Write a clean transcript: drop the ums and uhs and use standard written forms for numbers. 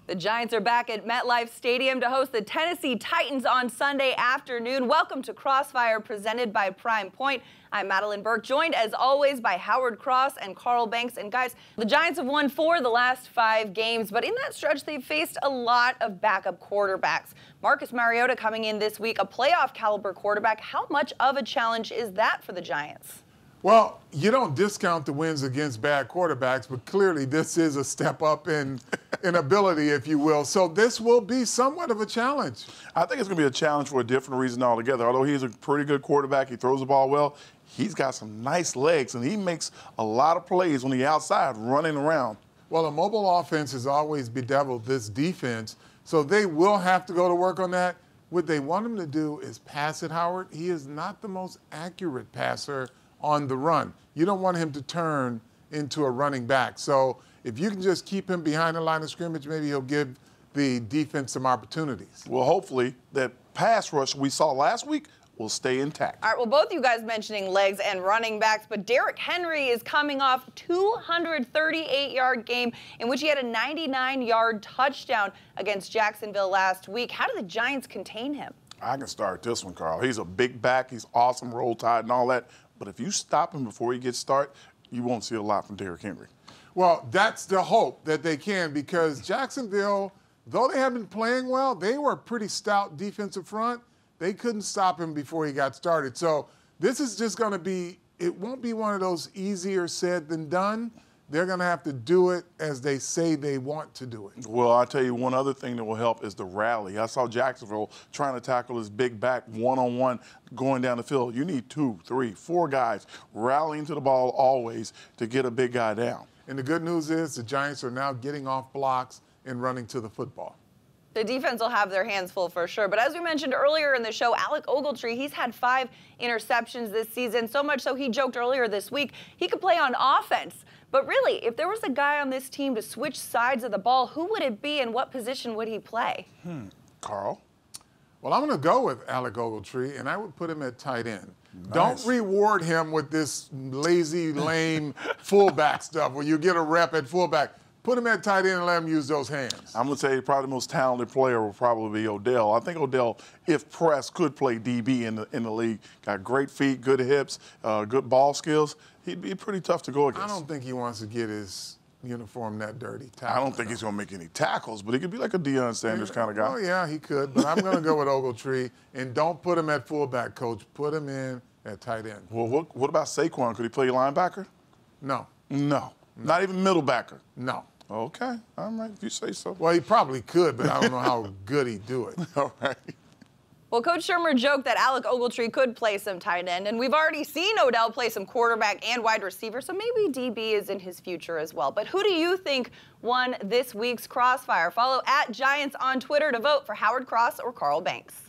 The Giants are back at MetLife Stadium to host the Tennessee Titans on Sunday afternoon. Welcome to Crossfire, presented by Prime Point. I'm Madeline Burke, joined as always by Howard Cross and Carl Banks. And guys, the Giants have won 4 of the last 5 games, but in that stretch, they've faced a lot of backup quarterbacks. Marcus Mariota coming in this week, a playoff caliber quarterback. How much of a challenge is that for the Giants? Well, you don't discount the wins against bad quarterbacks, but clearly this is a step up in ability, if you will. So this will be somewhat of a challenge. I think it's going to be a challenge for a different reason altogether. Although he's a pretty good quarterback, he throws the ball well, he's got some nice legs, and he makes a lot of plays on the outside running around. Well, a mobile offense has always bedeviled this defense, so they will have to go to work on that. What they want him to do is pass it, Howard. He is not the most accurate passer on the run. You don't want him to turn into a running back. So if you can just keep him behind the line of scrimmage, maybe he'll give the defense some opportunities. Well, hopefully that pass rush we saw last week will stay intact. All right, well, both you guys mentioning legs and running backs, but Derrick Henry is coming off a 238-yard game in which he had a 99-yard touchdown against Jacksonville last week. How do the Giants contain him? I can start this one, Carl. He's a big back. He's awesome, roll tide and all that. But if you stop him before he gets started, you won't see a lot from Derrick Henry. Well, that's the hope that they can, because Jacksonville, though they have been playing well, they were a pretty stout defensive front. They couldn't stop him before he got started. So this is just going to be, it won't be one of those easier said than done. They're going to have to do it as they say they want to do it. Well, I'll tell you one other thing that will help is the rally. I saw Jacksonville trying to tackle his big back one-on-one going down the field. You need 2, 3, 4 guys rallying to the ball always to get a big guy down. And the good news is the Giants are now getting off blocks and running to the football. The defense will have their hands full for sure. But as we mentioned earlier in the show, Alec Ogletree, he's had 5 interceptions this season, so much so he joked earlier this week he could play on offense. But really, if there was a guy on this team to switch sides of the ball, who would it be and what position would he play? Carl? Well, I'm going to go with Alec Ogletree, and I would put him at tight end. Nice. Don't reward him with this lazy, lame fullback stuff where you get a rep at fullback. Put him at tight end and let him use those hands. I'm going to say probably the most talented player will probably be Odell. I think Odell, if pressed, could play DB in the league. Got great feet, good hips, good ball skills. He'd be pretty tough to go against. I don't think he wants to get his uniform that dirty. I don't think he's going to make any tackles, but he could be like a Deion Sanders kind of guy. Oh, yeah, he could. But I'm going to go with Ogletree. And don't put him at fullback, Coach. Put him in at tight end. Well, what about Saquon? Could he play linebacker? No. No. Not even middle backer? No. Okay. All right, if you say so. Well, he probably could, but I don't know how good he'd do it. All right. Well, Coach Shermer joked that Alec Ogletree could play some tight end, and we've already seen Odell play some quarterback and wide receiver, so maybe DB is in his future as well. But who do you think won this week's Crossfire? Follow @Giants on Twitter to vote for Howard Cross or Carl Banks.